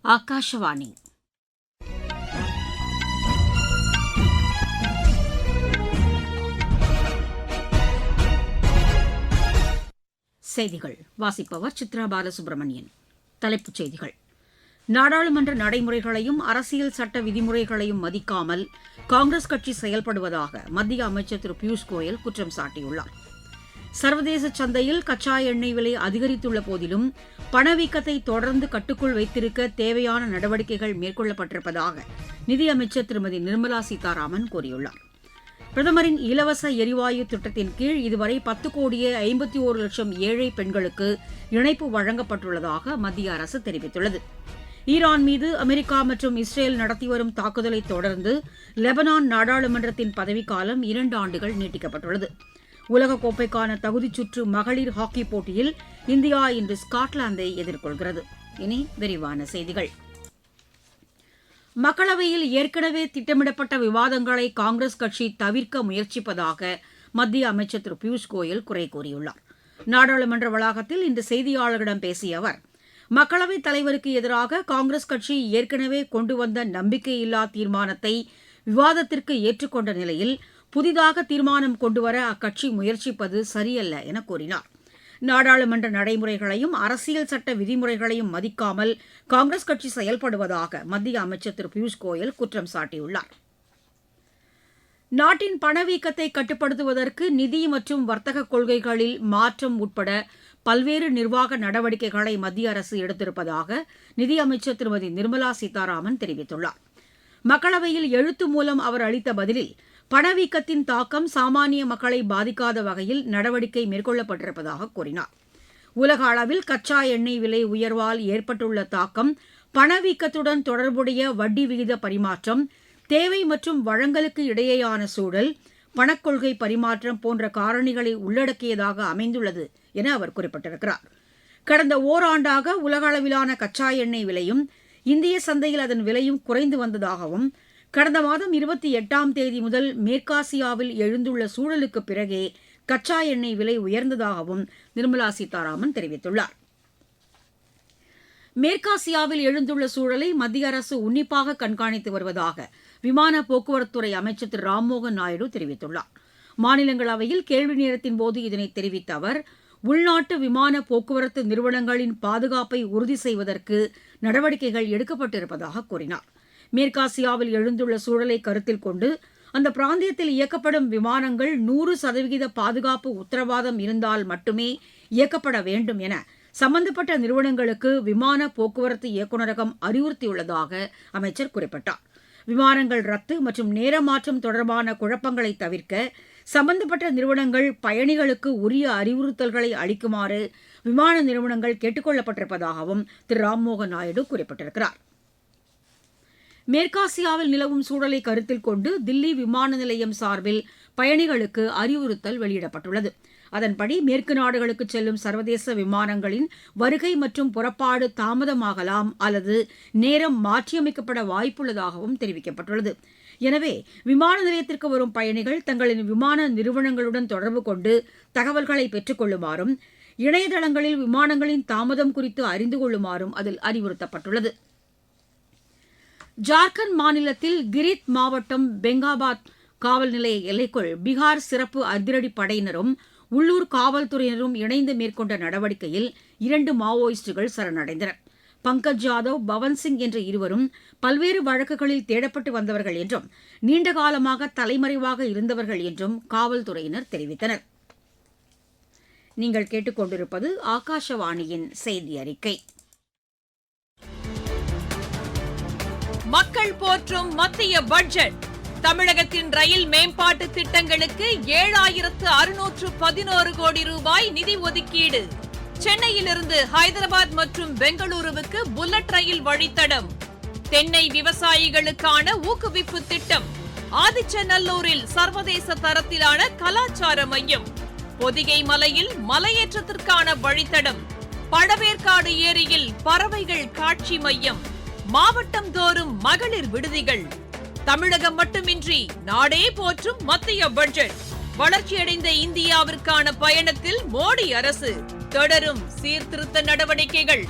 ஆகாஷவாணி செய்திகள் வாசிப்பவர் சித்ரா பாலசுப்ரமணியன். தலைப்புச் செய்திகள். நாடாளுமன்ற நடைமுறைகளையும் அரசியல் சட்ட விதிமுறைகளையும் மதிக்காமல் காங்கிரஸ் கட்சி செயல்படுவதாக மத்திய அமைச்சர் திரு பியூஷ் கோயல் குற்றம் சாட்டியுள்ளார். சர்வதேச சந்தையில் கச்சா எண்ணெய் விலை அதிகரித்துள்ள போதிலும் பணவீக்கத்தை தொடர்ந்து கட்டுக்குள் வைத்திருக்க தேவையான நடவடிக்கைகள் மேற்கொள்ளப்பட்டிருப்பதாக நிதியமைச்சர் திருமதி நிர்மலா சீதாராமன் கூறியுள்ளார். பிரதமரின் இலவச எரிவாயு திட்டத்தின் கீழ் இதுவரை 10,51,00,000 ஏழை பெண்களுக்கு இணைப்பு வழங்கப்பட்டுள்ளதாக மத்திய அரசு தெரிவித்துள்ளது. ஈரான் மீது அமெரிக்கா மற்றும் இஸ்ரேல் நடத்தி வரும் தாக்குதலை தொடர்ந்து லெபனான் நாடாளுமன்றத்தின் பதவிக்காலம் 2 ஆண்டுகள் நீட்டிக்கப்பட்டுள்ளது. உலகக்கோப்பைக்கான தகுதிச் சுற்று மகளிர் ஹாக்கி போட்டியில் இந்தியா இன்று ஸ்காட்லாந்தை எதிர்கொள்கிறது. இனி விரிவான செய்திகள். மக்களவையில் ஏற்கனவே திட்டமிடப்பட்ட விவாதங்களை காங்கிரஸ் கட்சி தவிர்க்க முயற்சிப்பதாக மத்திய அமைச்சர் திரு பியூஷ் கோயல் குறை கூறியுள்ளார். நாடாளுமன்ற வளாகத்தில் இன்று செய்தியாளர்களிடம் பேசிய அவர், மக்களவைத் தலைவருக்கு எதிராக காங்கிரஸ் கட்சி ஏற்கனவே கொண்டு வந்த நம்பிக்கையில்லா தீர்மானத்தை விவாதத்திற்கு ஏற்றுக்கொண்ட நிலையில் புதிதாக தீர்மானம் கொண்டுவர அக்கட்சி முயற்சிப்பது சரியல்ல என கூறினார். நாடாளுமன்ற நடைமுறைகளையும் அரசியல் சட்ட விதிமுறைகளையும் மதிக்காமல் காங்கிரஸ் கட்சி செயல்படுவதாக மத்திய அமைச்சர் திரு பியூஷ் கோயல் குற்றம் சாட்டியுள்ளார். நாட்டின் பணவீக்கத்தை கட்டுப்படுத்துவதற்கு நிதி மற்றும் வர்த்தக கொள்கைகளில் மாற்றம் உட்பட பல்வேறு நிர்வாக நடவடிக்கைகளை மத்திய அரசு எடுத்திருப்பதாக நிதியமைச்சர் திருமதி நிர்மலா சீதாராமன் தெரிவித்துள்ளார். மக்களவையில் எழுத்து மூலம் அவர் அளித்த பதிலில் பணவீக்கத்தின் தாக்கம் சாமானிய மக்களை பாதிக்காத வகையில் நடவடிக்கை மேற்கொள்ளப்பட்டிருப்பதாக கூறினார். உலக அளவில் கச்சா எண்ணெய் விலை உயர்வால் ஏற்பட்டுள்ள தாக்கம், பணவீக்கத்துடன் தொடர்புடைய வட்டி விகித பரிமாற்றம், தேவை மற்றும் வழங்கலுக்கு இடையேயான சூழல், பணக்கொள்கை பரிமாற்றம் போன்ற காரணிகளை உள்ளடக்கியதாக அமைந்துள்ளது என அவர் குறிப்பிட்டிருக்கிறார். கடந்த ஓராண்டாக உலக அளவிலான கச்சா எண்ணெய் விலையும் இந்திய சந்தையில் அதன் விலையும் குறைந்து வந்ததாகவும், கடந்த மாதம் 28ஆம் தேதி முதல் மேற்காசியாவில் எழுந்துள்ள சூழலுக்கு பிறகே கச்சா எண்ணெய் விலை உயர்ந்ததாகவும் நிர்மலா சீதாராமன் தெரிவித்துள்ளார். மேற்காசியாவில் எழுந்துள்ள சூழலை மத்திய அரசு உன்னிப்பாக கண்காணித்து வருவதாக விமான போக்குவரத்துறை அமைச்சர் திரு ராம்மோகன் நாயுடு தெரிவித்துள்ளார். மாநிலங்களவையில் கேள்வி நேரத்தின்போது இதனை தெரிவித்த அவர், உள்நாட்டு விமான போக்குவரத்து நிறுவனங்களின் பாதுகாப்பை உறுதி செய்வதற்கு நடவடிக்கைகள் எடுக்கப்பட்டிருப்பதாக கூறினார். மேற்காசியாவில் எழுந்துள்ள சூழலை கருத்தில் கொண்டு அந்த பிராந்தியத்தில் இயக்கப்படும் விமானங்கள் 100% பாதுகாப்பு உத்தரவாதம் இருந்தால் மட்டுமே இயக்கப்பட வேண்டும் என சம்பந்தப்பட்ட நிறுவனங்களுக்கு விமான போக்குவரத்து இயக்குநரகம் அறிவுறுத்தியுள்ளதாக அமைச்சர் குறிப்பிட்டார். விமானங்கள் ரத்து மற்றும் நேரமாற்றம் தொடர்பான குழப்பங்களை தவிர்க்க சம்பந்தப்பட்ட நிறுவனங்கள் பயணிகளுக்கு உரிய அறிவுறுத்தல்களை அளிக்குமாறு விமான நிறுவனங்கள் கேட்டுக் கொள்ளப்பட்டிருப்பதாகவும் திரு ராம்மோகன் நாயுடு குறிப்பிட்டிருக்கிறார். மேற்காசியாவில் நிலவும் சூழலை கருத்தில் கொண்டு தில்லி விமான நிலையம் சார்பில் பயணிகளுக்கு அறிவுறுத்தல் வெளியிடப்பட்டுள்ளது. அதன்படி மேற்கு நாடுகளுக்கு செல்லும் சர்வதேச விமானங்களின் வருகை மற்றும் புறப்பாடு தாமதமாகலாம் அல்லது நேரம் மாற்றியமைக்கப்பட வாய்ப்புள்ளதாகவும் தெரிவிக்கப்பட்டுள்ளது. எனவே விமான நிலையத்திற்கு வரும் பயணிகள் தங்களின் விமான நிறுவனங்களுடன் தொடர்பு கொண்டு தகவல்களை பெற்றுக் கொள்ளுமாறும், இணையதளங்களில் விமானங்களின் தாமதம் குறித்து அறிந்து கொள்ளுமாறும் அதில் அறிவுறுத்தப்பட்டுள்ளது. ஜார்க்கண்ட் மாநிலத்தில் கிரித் மாவட்டம் பெங்காபாத் காவல் நிலைய எல்லைக்குள் பீகார் சிறப்பு அதிரடி படையினரும் உள்ளூர் காவல்துறையினரும் இணைந்து மேற்கொண்ட நடவடிக்கையில் 2 மாவோயிஸ்டுகள் சரணடைந்தனர். பங்கஜ் ஜாதவ், பவன்சிங் என்ற இருவரும் பல்வேறு வழக்குகளில் தேடப்பட்டு வந்தவர்கள் என்றும் நீண்டகாலமாக தலைமறைவாக இருந்தவர்கள் என்றும் காவல்துறையினர் தெரிவித்தனர். நீங்கள் கேட்டுக்கொண்டிருப்பது ஆகாஷவாணியின் செய்தி அறிக்கை. மக்கள் போற்றும் மத்திய பட்ஜெட். தமிழகத்தின் ரயில் மேம்பாட்டு திட்டங்களுக்கு 7,611 கோடி ரூபாய் நிதி ஒதுக்கீடு. சென்னையிலிருந்து ஹைதராபாத் மற்றும் பெங்களூருவுக்கு புல்லட் ரயில் வழித்தடம். தென்னை விவசாயிகளுக்கான ஊக்குவிப்பு திட்டம். ஆதிச்சநல்லூரில் சர்வதேச தரத்திலான கலாச்சார மையம். பொதிகை மலையில் மலையேற்றத்திற்கான வழித்தடம். பழவேற்காடு ஏரியில் பறவைகள் காட்சி மையம். மாவட்டம் தோறும் மகளிர் விடுதிகள். தமிழகம் மட்டுமின்றி நாடே போற்றும் மத்திய பட்ஜெட். வளர்ச்சியடைந்த இந்தியாவிற்கான பயணத்தில் மோடி அரசு தொடரும் சீர்திருத்த நடவடிக்கைகள்.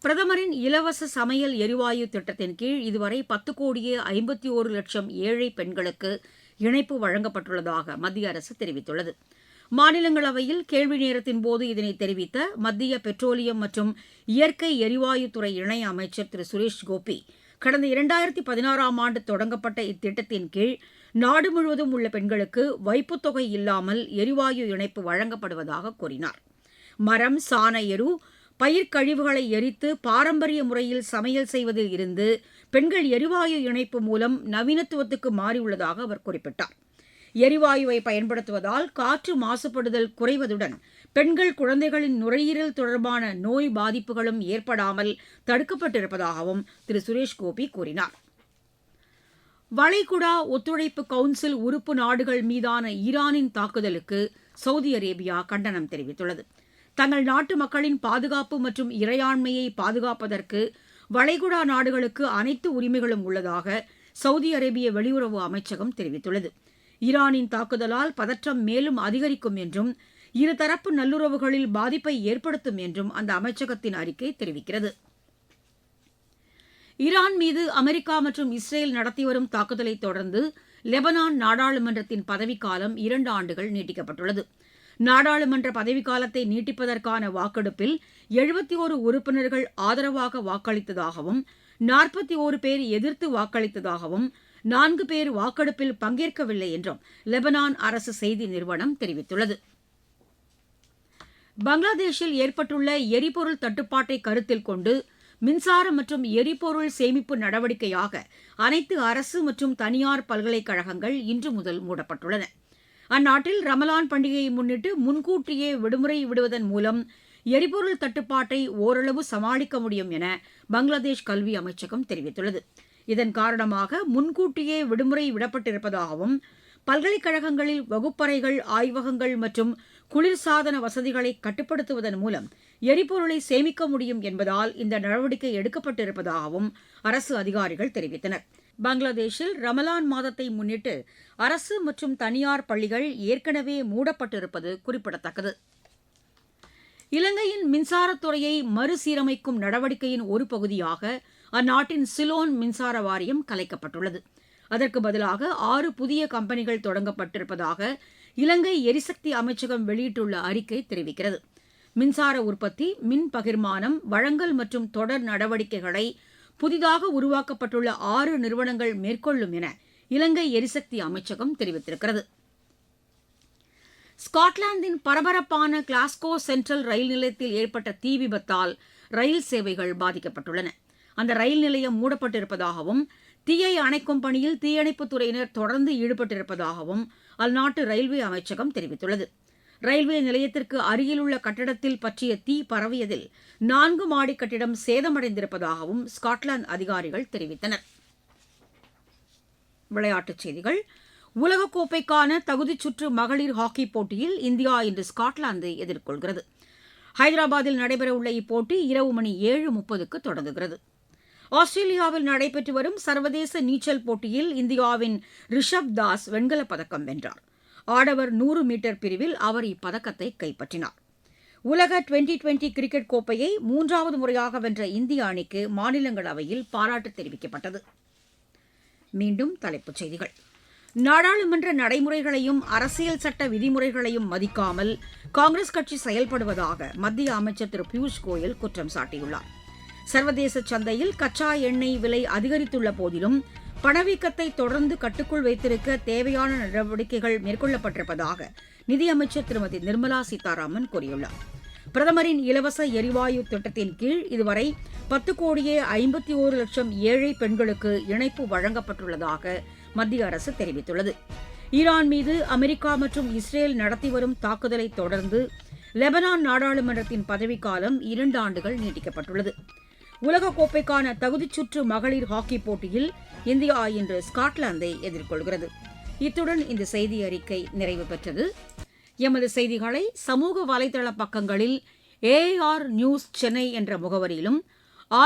பிரதமரின் இலவச சமையல் எரிவாயு திட்டத்தின் கீழ் இதுவரை 10,51,00,000 ஏழை பெண்களுக்கு இணைப்பு வழங்கப்பட்டுள்ளதாக மத்திய அரசு தெரிவித்துள்ளது. மாநிலங்களவையில் கேள்வி நேரத்தின்போது இதனை தெரிவித்த மத்திய பெட்ரோலியம் மற்றும் இயற்கை எரிவாயுத்துறை இணை அமைச்சர் திரு சுரேஷ் கோபி, கடந்த 2016ஆம் ஆண்டு தொடங்கப்பட்ட இத்திட்டத்தின் கீழ் நாடு முழுவதும் உள்ள பெண்களுக்கு வைப்புத் தொகை இல்லாமல் எரிவாயு இணைப்பு வழங்கப்படுவதாக கூறினார். மரம், சாண எரு, பயிர் கழிவுகளை எரித்து பாரம்பரிய முறையில் சமையல் செய்வதில் இருந்து பெண்கள் எரிவாயு இணைப்பு மூலம் நவீனத்துவத்துக்கு மாறியுள்ளதாக அவர் குறிப்பிட்டார். எரிவாயுவை பயன்படுத்துவதால் காற்று மாசுபடுதல் குறைவதுடன் பெண்கள், குழந்தைகளின் நுரையீரல் தொடர்பான நோய் பாதிப்புகளும் ஏற்படாமல் தடுக்கப்பட்டிருப்பதாகவும் திரு சுரேஷ் கோபி கூறினார். வளைகுடா ஒத்துழைப்பு கவுன்சில் உறுப்பு நாடுகள் மீதான ஈரானின் தாக்குதலுக்கு சவுதி அரேபியா கண்டனம் தெரிவித்துள்ளது. தங்கள் நாட்டு மக்களின் பாதுகாப்பு மற்றும் இறையாண்மையை பாதுகாப்பதற்கு வளைகுடா நாடுகளுக்கு அனைத்து உரிமைகளும் உள்ளதாக சவுதி அரேபிய வெளியுறவு அமைச்சகம் தெரிவித்துள்ளது. ஈரானின் தாக்குதலால் பதற்றம் மேலும் அதிகரிக்கும் என்றும் இருதரப்பு நல்லுறவுகளில் பாதிப்பை ஏற்படுத்தும் என்றும் அந்த அமைச்சகத்தின் அறிக்கை தெரிவிக்கிறது. ஈரான் மீது அமெரிக்கா மற்றும் இஸ்ரேல் நடத்தி வரும் தாக்குதலை தொடர்ந்து லெபனான் நாடாளுமன்றத்தின் பதவிக்காலம் 2 ஆண்டுகள் நீட்டிக்கப்பட்டுள்ளது. நாடாளுமன்ற பதவிக்காலத்தை நீட்டிப்பதற்கான வாக்கெடுப்பில் 71 உறுப்பினர்கள் ஆதரவாக வாக்களித்ததாகவும் 41 பேர் எதிர்த்து வாக்களித்ததாகவும் 4 பேர் வாக்கெடுப்பில் பங்கேற்கவில்லை என்றும் லெபனான் அரசு செய்தி நிறுவனம் தெரிவித்துள்ளது. பங்களாதேஷில் ஏற்பட்டுள்ள எரிபொருள் தட்டுப்பாட்டை கருத்தில் கொண்டு மின்சாரம் மற்றும் எரிபொருள் சேமிப்பு நடவடிக்கையாக அனைத்து அரசு மற்றும் தனியார் பல்கலைக்கழகங்கள் இன்று முதல் மூடப்பட்டுள்ளன. அந்நாட்டில் ரமலான் பண்டிகையை முன்னிட்டு முன்கூட்டியே விடுமுறை விடுவதன் மூலம் எரிபொருள் தட்டுப்பாட்டை ஓரளவு சமாளிக்க முடியும் என பங்களாதேஷ் கல்வி அமைச்சகம் தெரிவித்துள்ளது. இதன் காரணமாக முன்கூட்டியே விடுமுறை விடப்பட்டிருப்பதாகவும் பல்கலைக்கழகங்களில் வகுப்பறைகள், ஆய்வகங்கள் மற்றும் குளிர்சாதன வசதிகளை கட்டுப்படுத்துவதன் மூலம் எரிபொருளை சேமிக்க முடியும் என்பதால் இந்த நடவடிக்கை எடுக்கப்பட்டிருப்பதாகவும் அரசு அதிகாரிகள் தெரிவித்தனர். பங்களாதேஷில் ரமலான் மாதத்தை முன்னிட்டு அரசு மற்றும் தனியார் பள்ளிகள் ஏற்கனவே மூடப்பட்டிருப்பது குறிப்பிடத்தக்கது. இலங்கையின் மின்சாரத்துறையை மறுசீரமைக்கும் நடவடிக்கையின் ஒரு பகுதியாக அந்நாட்டின் சிலோன் மின்சார வாரியம் கலைக்கப்பட்டுள்ளது. அதற்கு பதிலாக 6 புதிய கம்பெனிகள் தொடங்கப்பட்டிருப்பதாக இலங்கை எரிசக்தி அமைச்சகம் வெளியிட்டுள்ள அறிக்கை தெரிவிக்கிறது. மின்சார உற்பத்தி, மின் பகிர்மானம், வழங்கல் மற்றும் தொடர் நடவடிக்கைகளை புதிதாக உருவாக்கப்பட்டுள்ள 6 நிறுவனங்கள் மேற்கொள்ளும் என இலங்கை எரிசக்தி அமைச்சகம் தெரிவித்திருக்கிறது. ஸ்காட்லாந்தின் பரபரப்பான கிளாஸ்கோ சென்ட்ரல் ரயில் நிலையத்தில் ஏற்பட்ட தீ விபத்தால் ரயில் சேவைகள் பாதிக்கப்பட்டுள்ளன. அந்த ரயில் நிலையம் மூடப்பட்டிருப்பதாகவும் தீயை அணைக்கும் பணியில் தீயணைப்புத் துறையினர் தொடர்ந்து ஈடுபட்டிருப்பதாகவும் அந்நாட்டு ரயில்வே அமைச்சகம் தெரிவித்துள்ளது. ரயில்வே நிலையத்திற்கு அருகிலுள்ள கட்டிடத்தில் பற்றிய தீ பரவியதில் 4 மாடி கட்டிடம் சேதமடைந்திருப்பதாகவும் ஸ்காட்லாந்து அதிகாரிகள் தெரிவித்தனர். விளையாட்டுச் செய்திகள். உலகக்கோப்பைக்கான தகுதிச் சுற்று மகளிர் ஹாக்கி போட்டியில் இந்தியா இன்று ஸ்காட்லாந்தை எதிர்கொள்கிறது. ஹைதராபாத்தில் நடைபெறவுள்ள இப்போட்டி இரவு மணி 7:30க்கு தொடங்குகிறது. ஆஸ்திரேலியாவில் நடைபெற்று வரும் சர்வதேச நீச்சல் போட்டியில் இந்தியாவின் ரிஷப் தாஸ் வெண்கலப் பதக்கம் வென்றார். ஆடவர் 100 மீட்டர் பிரிவில் அவர் இப்பதக்கத்தை கைப்பற்றினார். உலக டுவெண்டி கிரிக்கெட் கோப்பையை 3வது முறையாக வென்ற இந்திய அணிக்கு மாநிலங்களவையில் பாராட்டு தெரிவிக்கப்பட்டது. மீண்டும் தலைப்புச் செய்திகள். நாடாளுமன்ற நடைமுறைகளையும் அரசியல் சட்ட விதிமுறைகளையும் மதிக்காமல் காங்கிரஸ் கட்சி செயல்படுவதாக மத்திய அமைச்சர் திரு பியூஷ் கோயல் குற்றம் சாட்டியுள்ளார். சர்வதேச சந்தையில் கச்சா எண்ணெய் விலை அதிகரித்துள்ள போதிலும் பணவீக்கத்தை தொடர்ந்து கட்டுக்குள் வைத்திருக்க தேவையான நடவடிக்கைகள் மேற்கொள்ளப்பட்டிருப்பதாக நிதியமைச்சர் திருமதி நிர்மலா சீதாராமன் கூறியுள்ளார். பிரதமரின் இலவச எரிவாயு திட்டத்தின் கீழ் இதுவரை 10,51,00,000 ஏழை பெண்களுக்கு இணைப்பு வழங்கப்பட்டுள்ளதாக மத்திய அரசு தெரிவித்துள்ளது. ஈரான் மீது அமெரிக்கா மற்றும் இஸ்ரேல் நடத்தி வரும் தாக்குதலை தொடர்ந்து லெபனான் நாடாளுமன்றத்தின் பதவிக்காலம் 2 ஆண்டுகள் நீட்டிக்கப்பட்டுள்ளது. உலகக்கோப்பைக்கான தகுதிச் சுற்று மகளிர் ஹாக்கி போட்டியில் இந்தியா இன்று ஸ்காட்லாந்தை எதிர்கொள்கிறது. இத்துடன் இந்த செய்தி அறிக்கை நிறைவு பெற்றது. எமது செய்திகளை சமூக வலைதள பக்கங்களில் AR நியூஸ் சென்னை என்ற முகவரியிலும்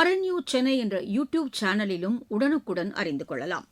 RNU சென்னை என்ற யூடியூப் சேனலிலும் உடனுக்குடன் அறிந்து கொள்ளலாம்.